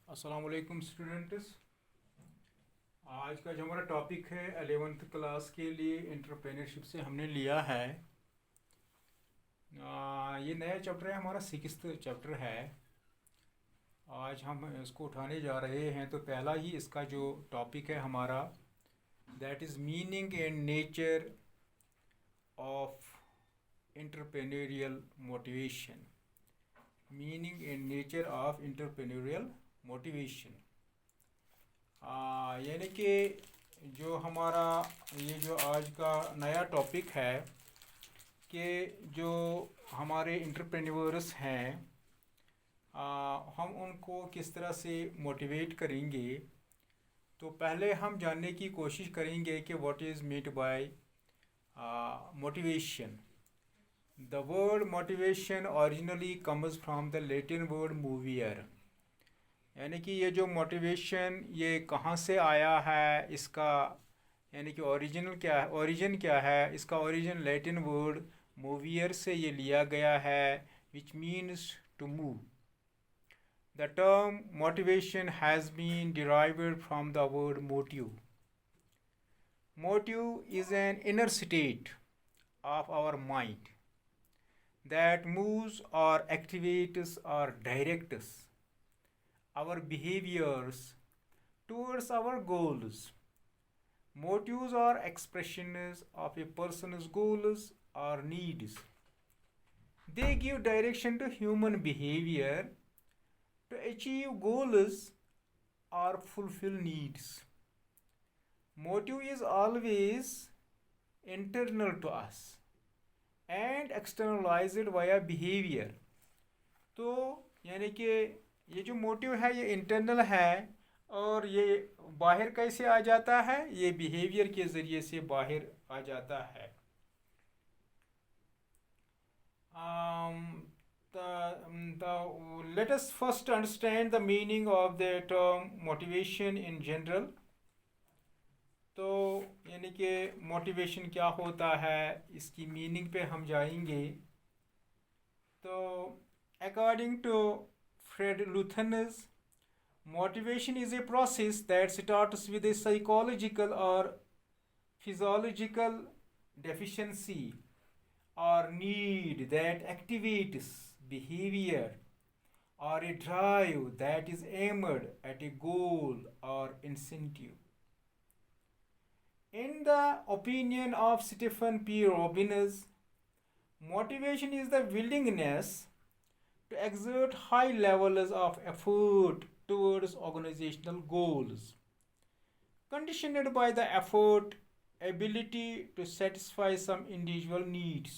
अस्सलाम वालेकुम स्टूडेंट्स। आज का जो हमारा टॉपिक है 11th क्लास के लिए एंटरप्रेन्योरशिप से हमने लिया है। ये नया चैप्टर है, हमारा 6th चैप्टर है। आज हम इसको उठाने जा रहे हैं। तो पहला ही इसका जो टॉपिक है हमारा, that is meaning and nature of entrepreneurial motivation. Meaning and nature of entrepreneurial motivation. यानी कि जो हमारा ये जो आज का नया टॉपिक है कि जो हमारे एंटरप्रेन्योर्स हैं, हम उनको किस तरह से मोटिवेट करेंगे। तो पहले हम जानने की कोशिश करेंगे कि what is meant by motivation. The word motivation originally comes from the Latin word movere. यानी कि ये जो मोटिवेशन ये कहाँ से आया है, इसका यानी कि ओरिजिन क्या है। इसका ओरिजिन लैटिन वर्ड मूवियर से ये लिया गया है, which means to move. The term motivation has been derived from the word motive. Motive is an inner state of our mind that moves or activates or directs our behaviors towards our goals. Motives are expressions of a person's goals or needs. They give direction to human behavior to achieve goals or fulfill needs. Motive is always internal to us and externalized via behavior. तो यानी कि ये जो motive है ये internal है, और ये बाहर कैसे आ जाता है, ये बिहेवियर के ज़रिए से बाहर आ जाता है। Let us first understand the meaning of the term motivation in general. तो यानी कि मोटिवेशन क्या होता है, इसकी मीनिंग पे हम जाएंगे। तो according to Fred Luthans, motivation is a process that starts with a psychological or physiological deficiency or need that activates behavior or a drive that is aimed at a goal or incentive. In the opinion of Stephen P. Robbins, motivation is the willingness to exert high levels of effort towards organizational goals, conditioned by the effort ability to satisfy some individual needs.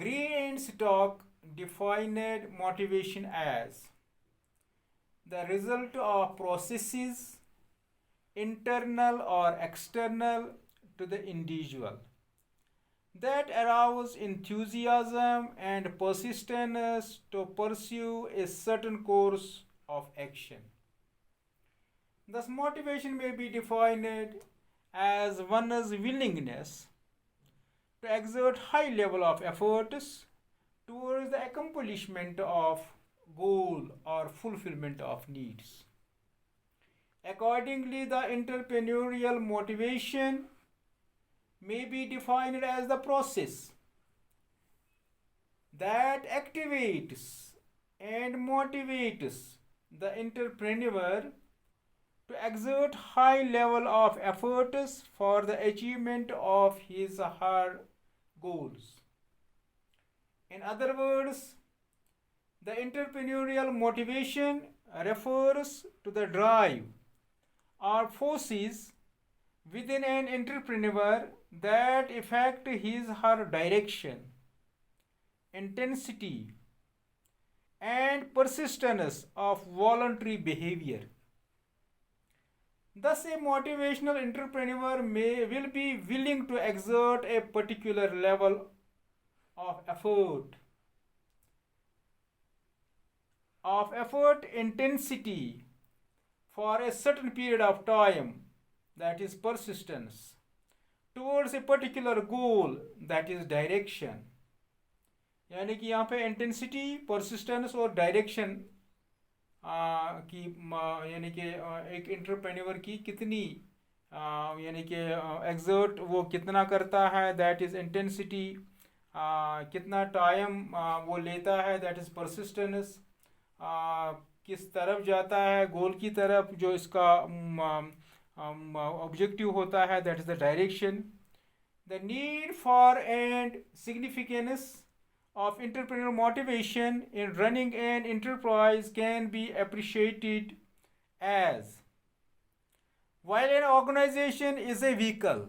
Gray and Stock defined motivation as the result of processes, internal or external to the individual, that arouse enthusiasm and persistence to pursue a certain course of action. Thus, motivation may be defined as one's willingness to exert high level of efforts towards the accomplishment of goal or fulfillment of needs. Accordingly, the entrepreneurial motivation may be defined as the process that activates and motivates the entrepreneur to exert high level of efforts for the achievement of his or her goals. In other words, the entrepreneurial motivation refers to the drive or forces within an entrepreneur that affect his or her direction, intensity, and persistence of voluntary behavior. Thus, a motivational entrepreneur will be willing to exert a particular level of effort intensity for a certain period of time, that is persistence, towards a particular goal, that is direction. यानी कि यहाँ पे intensity, persistence और direction कि यानी कि एक entrepreneur की कितनी यानी कि एग्जर्ट वो कितना करता है, दैट इज़ इंटेंसिटी। कितना टाइम वो लेता है, दैट इज़ परसिस्टेंस। किस तरफ जाता है, गोल की तरफ, जो इसका ऑब्जेक्टिव होता है, that is the direction. The need for and significance of entrepreneurial motivation in running an enterprise can be appreciated as while an organization is a vehicle।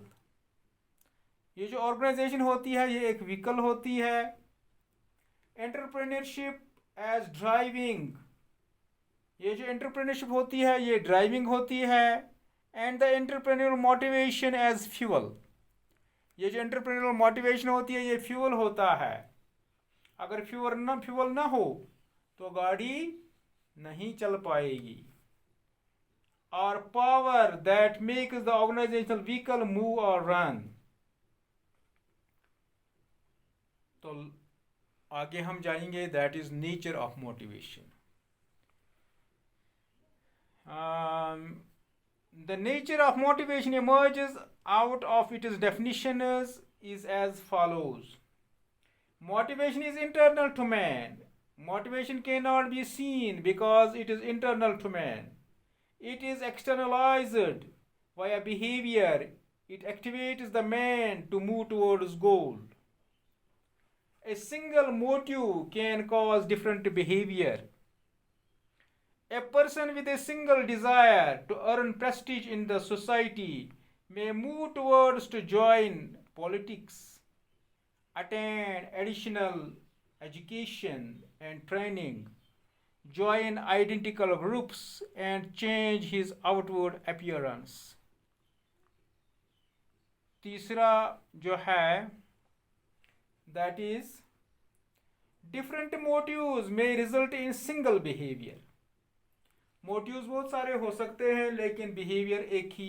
ये जो ऑर्गेनाइजेशन होती है ये एक व्हीकल होती है। एंटरप्रेन्योरशिप एज ड्राइविंग, ये जो एंटरप्रेन्योरशिप होती है ये ड्राइविंग होती है। And the entrepreneur motivation as fuel, ये जो एंटरप्रेन्योर मोटिवेशन होती है ये फ्यूल होता है। अगर फ्यूल ना हो तो गाड़ी नहीं चल पाएगी। और power that makes the organisational vehicle move और रन। तो आगे हम जाएंगे, that is nature of motivation. The nature of motivation emerges out of its definition is as follows. Motivation is internal to man. Motivation cannot be seen because it is internal to man. It is externalized via behavior. It activates the man to move towards goal. A single motive can cause different behavior. A person with a single desire to earn prestige in the society may move towards to join politics, attend additional education and training, join identical groups, and change his outward appearance. तीसरा जो है, that is different motives may result in single behavior. Motives बहुत सारे हो सकते हैं लेकिन behaviour एक ही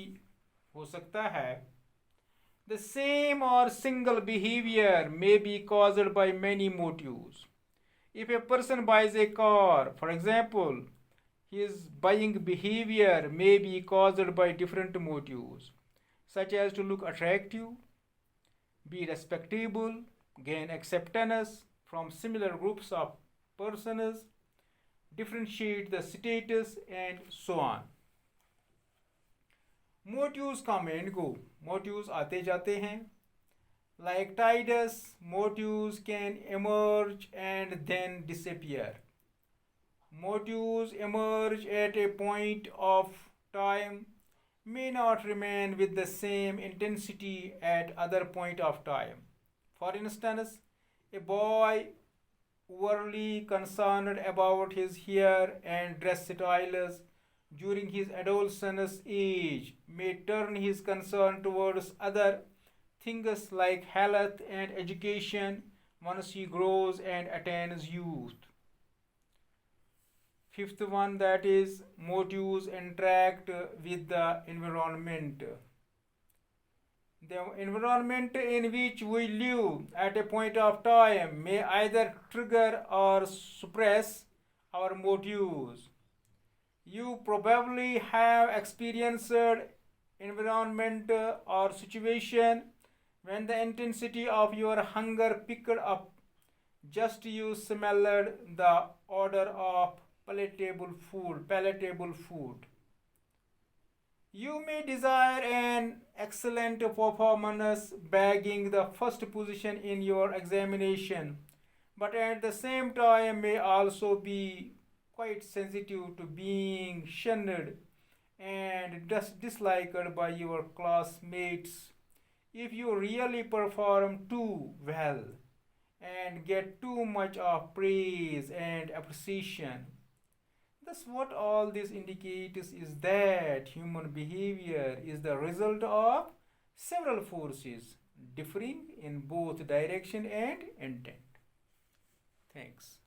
हो सकता है। The same or single behavior may be caused by many motives. If a person buys a car, for example, his buying behavior may be caused by different motives, such as to look attractive, be respectable, gain acceptance from similar groups of persons, differentiate the status, and so on. Motives come and go. Motives आते जाते हैं. Like tides, motives can emerge and then disappear. Motives emerge at a point of time, may not remain with the same intensity at other point of time. For instance, a boy overly concerned about his hair and dress styles during his adolescence age may turn his concern towards other things like health and education once he grows and attains youth. Fifth one, that is motives interact with the environment. The environment in which we live at a point of time may either trigger or suppress our motives. You probably have experienced environment or situation when the intensity of your hunger picked up just you smelled the odor of palatable food. You may desire an excellent performance, bagging the first position in your examination, but at the same time may also be quite sensitive to being shunned and disliked by your classmates if you really perform too well and get too much of praise and appreciation. Thus, what all this indicates is that human behavior is the result of several forces differing in both direction and intent. Thanks.